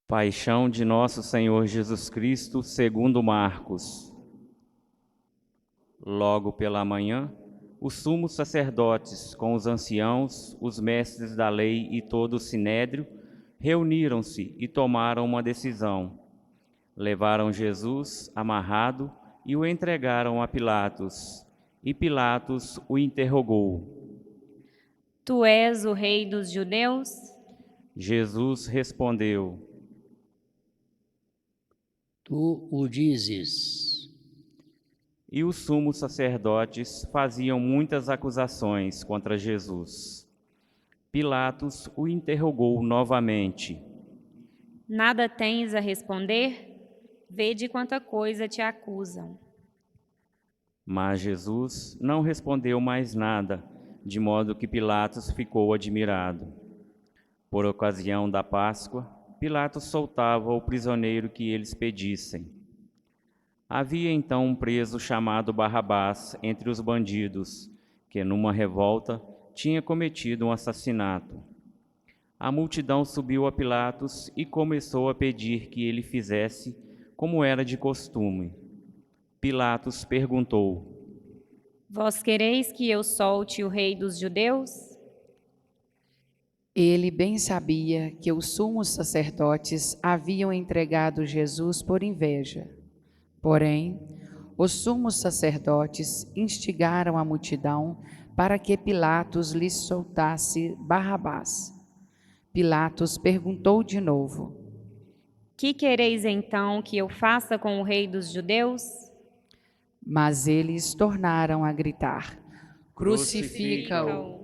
Paixão de nosso Senhor Jesus Cristo, segundo Marcos. Logo pela manhã, os sumos sacerdotes, com os anciãos, os mestres da lei e todo o sinédrio, reuniram-se e tomaram uma decisão. Levaram Jesus amarrado e o entregaram a Pilatos. E Pilatos o interrogou. Tu és o rei dos judeus? Jesus respondeu. Tu o dizes. E os sumos sacerdotes faziam muitas acusações contra Jesus. Pilatos o interrogou novamente. Nada tens a responder? Vede quanta coisa te acusam. Mas Jesus não respondeu mais nada, de modo que Pilatos ficou admirado. Por ocasião da Páscoa, Pilatos soltava o prisioneiro que eles pedissem. Havia então um preso chamado Barrabás entre os bandidos, que numa revolta tinha cometido um assassinato. A multidão subiu a Pilatos e começou a pedir que ele fizesse como era de costume. Pilatos perguntou: Vós quereis que eu solte o rei dos judeus? Ele bem sabia que os sumos sacerdotes haviam entregado Jesus por inveja. Porém, os sumos sacerdotes instigaram a multidão para que Pilatos lhes soltasse Barrabás. Pilatos perguntou de novo: Que quereis então que eu faça com o rei dos judeus? Mas eles tornaram a gritar: Crucifica-o!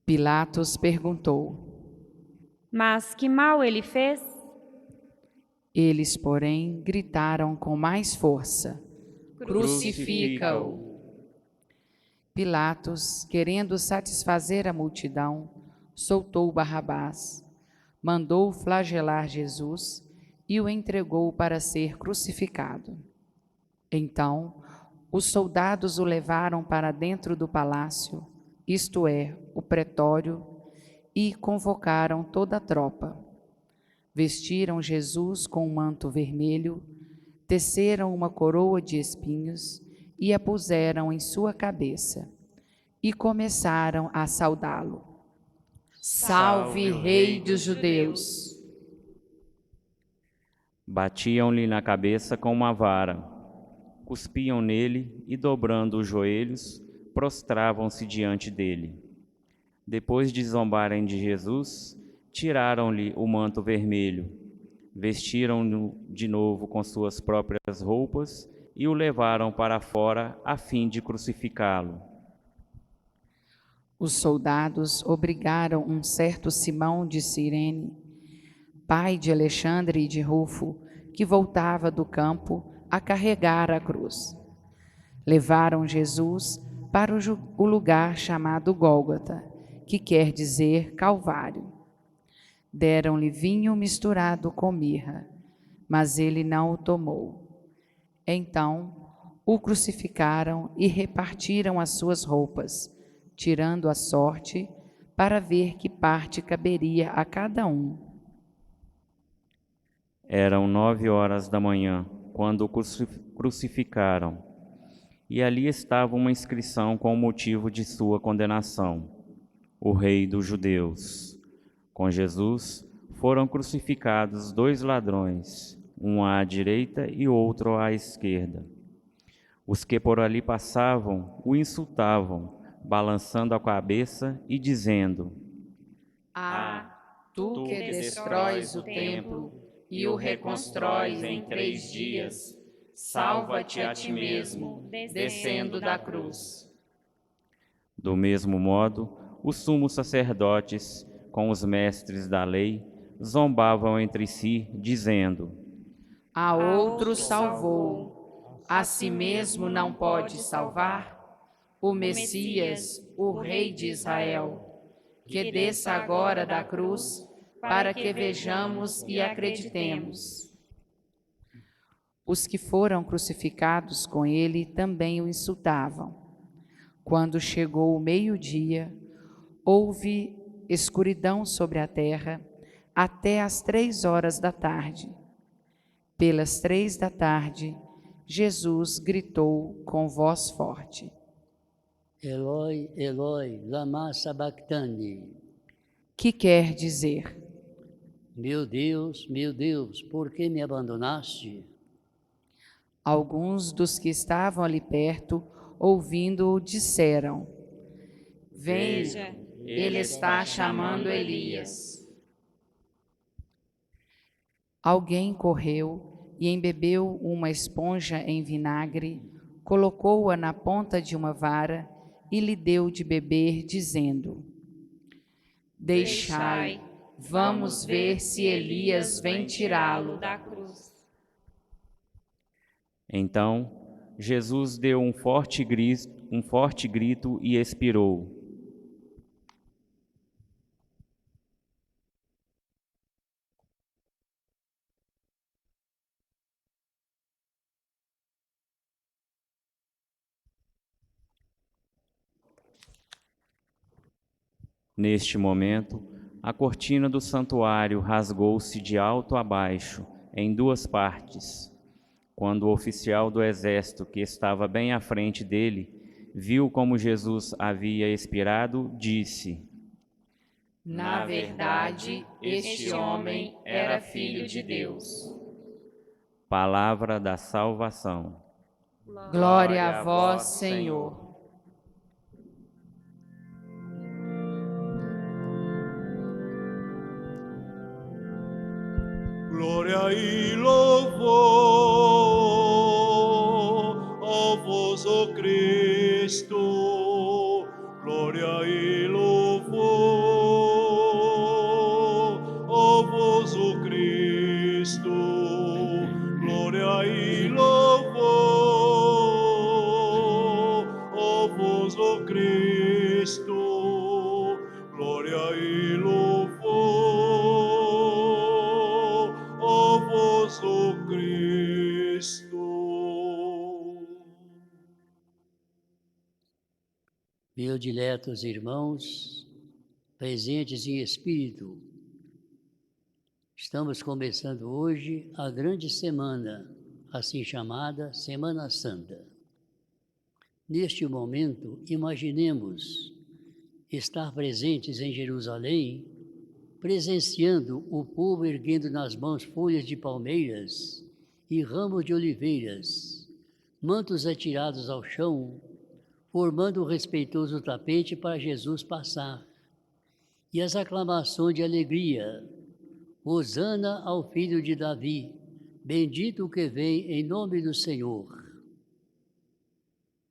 Pilatos perguntou: Mas que mal ele fez? Eles, porém, gritaram com mais força: Crucifica-o! Pilatos, querendo satisfazer a multidão, soltou Barrabás, mandou flagelar Jesus e o entregou para ser crucificado. Então, os soldados o levaram para dentro do palácio, isto é, o pretório, e convocaram toda a tropa. Vestiram Jesus com um manto vermelho, teceram uma coroa de espinhos e a puseram em sua cabeça, e começaram a saudá-lo. Salve, Rei dos Judeus! Batiam-lhe na cabeça com uma vara, cuspiam nele e, dobrando os joelhos, prostravam-se diante dele. Depois de zombarem de Jesus, tiraram-lhe o manto vermelho, vestiram-no de novo com suas próprias roupas e o levaram para fora a fim de crucificá-lo. Os soldados obrigaram um certo Simão de Cirene, pai de Alexandre e de Rufo, que voltava do campo, a carregar a cruz. Levaram Jesus para o lugar chamado Gólgota, que quer dizer Calvário. Deram-lhe vinho misturado com mirra, mas ele não o tomou. Então o crucificaram e repartiram as suas roupas, tirando a sorte, para ver que parte caberia a cada um. Eram 9 horas da manhã, quando o crucificaram, e ali estava uma inscrição com o motivo de sua condenação: o Rei dos Judeus. Com Jesus foram crucificados 2 ladrões, um à direita e outro à esquerda. Os que por ali passavam o insultavam, balançando a cabeça e dizendo: Tu que destróis o templo e o reconstróis em 3 dias, salva-te a ti mesmo, descendo da cruz. Do mesmo modo, os sumos sacerdotes, com os mestres da lei, zombavam entre si, dizendo: A outro salvou, a si mesmo não pode salvar? O Messias, o Rei de Israel, que desça agora da cruz, para que vejamos e acreditemos. Os que foram crucificados com ele também o insultavam. Quando chegou o meio-dia, houve escuridão sobre a terra, até às 3 horas da tarde. Pelas 3 da tarde, Jesus gritou com voz forte: Eloi, Eloi, lama sabachthani. Que quer dizer: Meu Deus, por que me abandonaste? Alguns dos que estavam ali perto, ouvindo-o, disseram: Veja, ele está chamando Elias. Alguém correu e embebeu uma esponja em vinagre, colocou-a na ponta de uma vara e lhe deu de beber, dizendo: Deixai, vamos ver se Elias vem tirá-lo. da cruz. Então, Jesus deu um forte grito e expirou. Neste momento, a cortina do santuário rasgou-se de alto a baixo, em 2 partes. Quando o oficial do exército, que estava bem à frente dele, viu como Jesus havia expirado, disse: Na verdade, este homem era filho de Deus. Palavra da salvação. Glória a vós, Senhor. Glória e louvor a vós, ó Cristo. Glória e louvor a vós, ó Cristo. Glória e louvor a vós, ó Cristo. Glória e louvor a vós, ó Cristo. Meus diletos irmãos, presentes em espírito, estamos começando hoje a grande semana, assim chamada Semana Santa. Neste momento, imaginemos estar presentes em Jerusalém, presenciando o povo erguendo nas mãos folhas de palmeiras e ramos de oliveiras, mantos atirados ao chão, formando um respeitoso tapete para Jesus passar. E as aclamações de alegria: Hosana ao filho de Davi, bendito o que vem em nome do Senhor.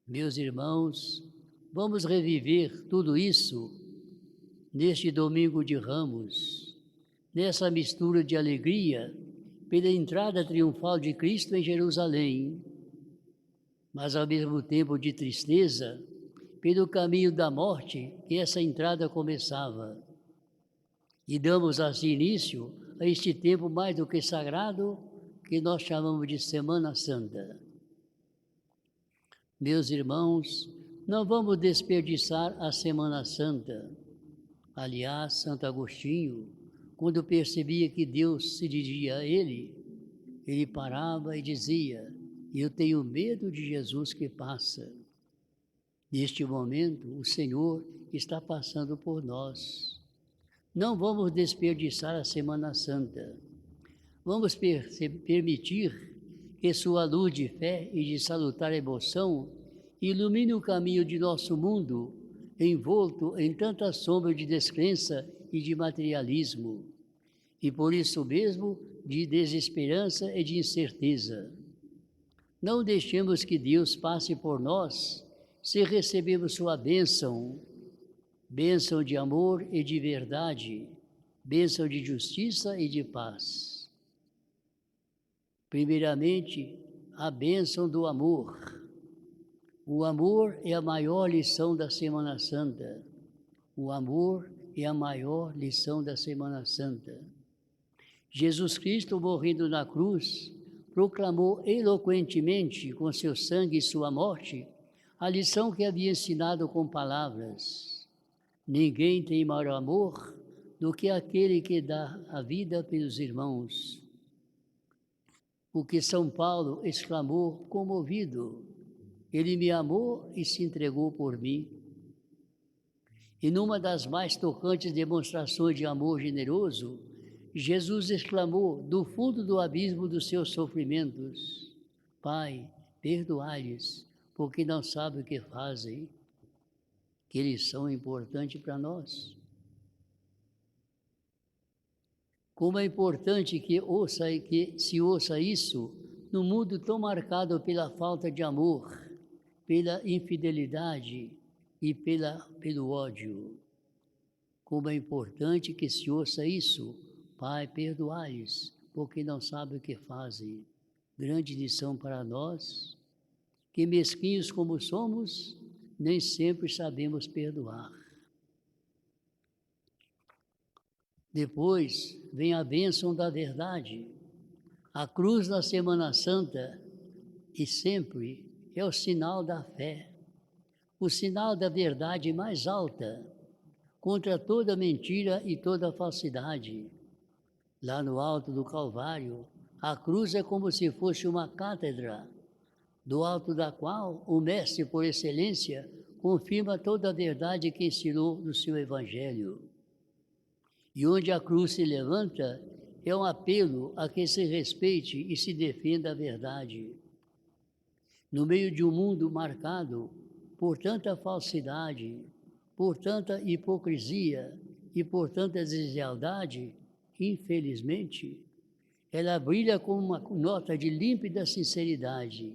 Meus irmãos, vamos reviver tudo isso neste domingo de Ramos, nessa mistura de alegria pela entrada triunfal de Cristo em Jerusalém, mas ao mesmo tempo de tristeza pelo caminho da morte que essa entrada começava. E damos assim início a este tempo mais do que sagrado que nós chamamos de Semana Santa. Meus irmãos, não vamos desperdiçar a Semana Santa. Aliás, Santo Agostinho, quando percebia que Deus se dirigia a ele parava e dizia: eu tenho medo de Jesus que passa. Neste momento, o Senhor está passando por nós. Não vamos desperdiçar a Semana Santa. Vamos permitir que sua luz de fé e de salutar emoção ilumine o caminho de nosso mundo, envolto em tanta sombra de descrença e de materialismo, e por isso mesmo de desesperança e de incerteza. Não deixemos que Deus passe por nós se recebemos sua bênção, bênção de amor e de verdade, bênção de justiça e de paz. Primeiramente, a bênção do amor. O amor é a maior lição da Semana Santa. O amor é a maior lição da Semana Santa. Jesus Cristo, morrendo na cruz, proclamou eloquentemente com seu sangue e sua morte a lição que havia ensinado com palavras: ninguém tem maior amor do que aquele que dá a vida pelos irmãos. Porque São Paulo exclamou comovido: ele me amou e se entregou por mim. E numa das mais tocantes demonstrações de amor generoso, Jesus exclamou do fundo do abismo dos seus sofrimentos: Pai, perdoai-lhes, porque não sabem o que fazem. Que lição importante para nós. Como é importante que se ouça isso num mundo tão marcado pela falta de amor, pela infidelidade e pelo ódio. Como é importante que se ouça isso: Pai, perdoai-lhes, porque não sabem o que fazem. Grande lição para nós, que mesquinhos como somos, nem sempre sabemos perdoar. Depois vem a bênção da verdade. A cruz na Semana Santa e sempre é o sinal da fé, o sinal da verdade mais alta, contra toda mentira e toda falsidade. Lá no alto do Calvário, a cruz é como se fosse uma cátedra, do alto da qual o Mestre, por excelência, confirma toda a verdade que ensinou no seu Evangelho. E onde a cruz se levanta, é um apelo a que se respeite e se defenda a verdade. No meio de um mundo marcado por tanta falsidade, por tanta hipocrisia e por tanta deslealdade, infelizmente, ela brilha com uma nota de límpida sinceridade.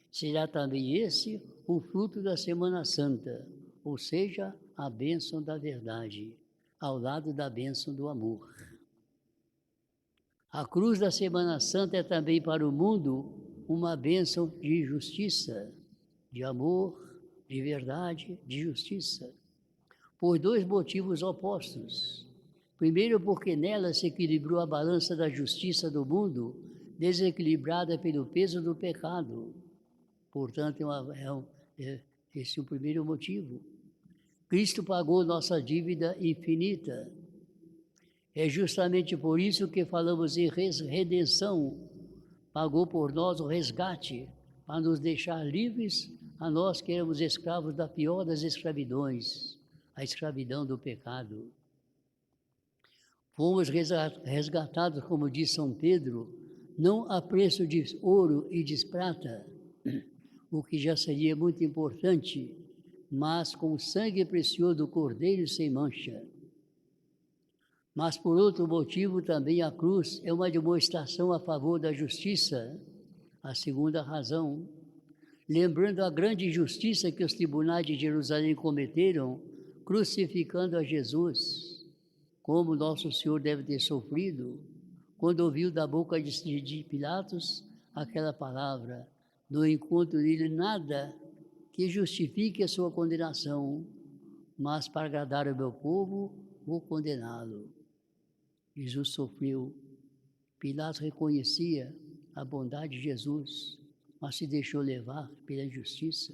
Será também esse o fruto da Semana Santa, ou seja, a bênção da verdade, ao lado da bênção do amor. A cruz da Semana Santa é também para o mundo uma bênção de justiça, de amor, de verdade, de justiça, por dois motivos opostos. Primeiro, porque nela se equilibrou a balança da justiça do mundo, desequilibrada pelo peso do pecado. Portanto, esse é o primeiro motivo. Cristo pagou nossa dívida infinita. É justamente por isso que falamos em redenção. Pagou por nós o resgate, para nos deixar livres, a nós que éramos escravos da pior das escravidões, a escravidão do pecado. Fomos resgatados, como diz São Pedro, não a preço de ouro e de prata, o que já seria muito importante, mas com o sangue precioso do Cordeiro sem mancha. Mas por outro motivo também a cruz é uma demonstração a favor da justiça, a segunda razão, lembrando a grande injustiça que os tribunais de Jerusalém cometeram, crucificando a Jesus, como Nosso Senhor deve ter sofrido, quando ouviu da boca de Pilatos aquela palavra: no encontro dele nada que justifique a sua condenação, mas para agradar o meu povo, vou condená-lo. Jesus sofreu. Pilatos reconhecia a bondade de Jesus, mas se deixou levar pela injustiça.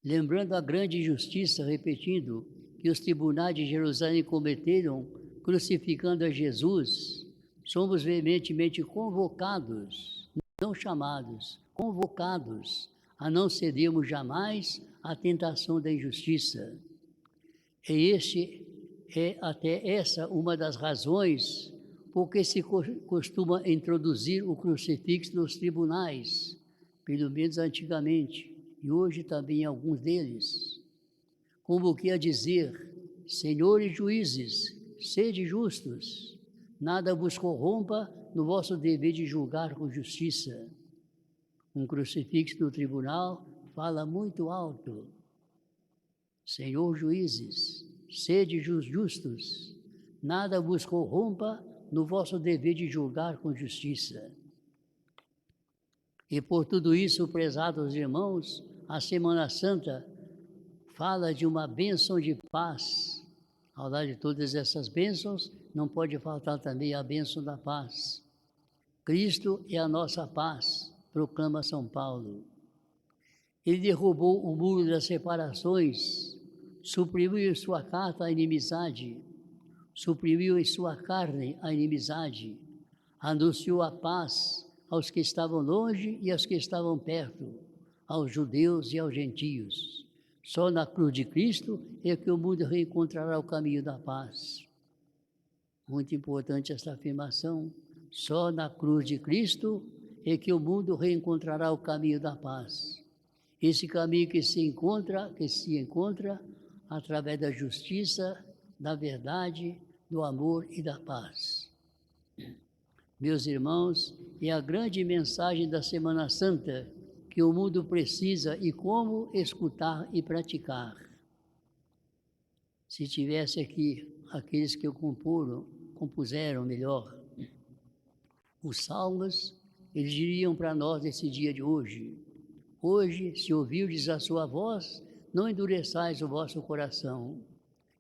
Lembrando a grande injustiça, repetindo, que os tribunais de Jerusalém cometeram, crucificando a Jesus, somos veementemente convocados, não chamados, convocados, a não cedermos jamais à tentação da injustiça. É até essa uma das razões por que se costuma introduzir o crucifixo nos tribunais, pelo menos antigamente, e hoje também alguns deles, como que a dizer: senhores juízes, sede justos, nada vos corrompa no vosso dever de julgar com justiça. Um crucifixo no tribunal fala muito alto: Senhor juízes, sede justos, nada vos corrompa no vosso dever de julgar com justiça. E por tudo isso, prezados irmãos, a Semana Santa fala de uma bênção de paz. Ao lado de todas essas bênçãos, não pode faltar também a bênção da paz. Cristo é a nossa paz, proclama São Paulo. Ele derrubou o muro das separações, suprimiu em sua carta a inimizade, suprimiu em sua carne a inimizade, anunciou a paz aos que estavam longe e aos que estavam perto, aos judeus e aos gentios. Só na cruz de Cristo é que o mundo reencontrará o caminho da paz. Muito importante esta afirmação. Só na cruz de Cristo é que o mundo reencontrará o caminho da paz. Esse caminho que se encontra através da justiça, da verdade, do amor e da paz. Meus irmãos, é a grande mensagem da Semana Santa que o mundo precisa e como escutar e praticar. Se tivesse aqui aqueles que compuseram os salmos, eles diriam para nós nesse dia de hoje: hoje, se ouvirdes a sua voz, não endureçais o vosso coração.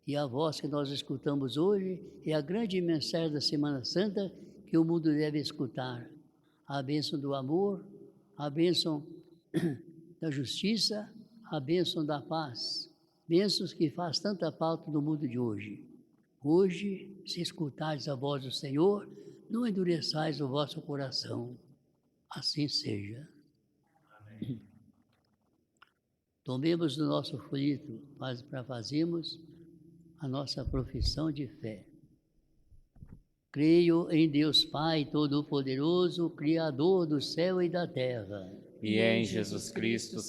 E a voz que nós escutamos hoje é a grande mensagem da Semana Santa que o mundo deve escutar. A bênção do amor, a bênção da justiça, a bênção da paz. Bênçãos que faz tanta falta no mundo de hoje. Hoje, se escutardes a voz do Senhor, não endureçais o vosso coração. Assim seja. Amém. Tomemos do nosso folheto para fazermos a nossa profissão de fé. Creio em Deus Pai Todo-Poderoso, Criador do céu e da terra. E em Jesus Cristo,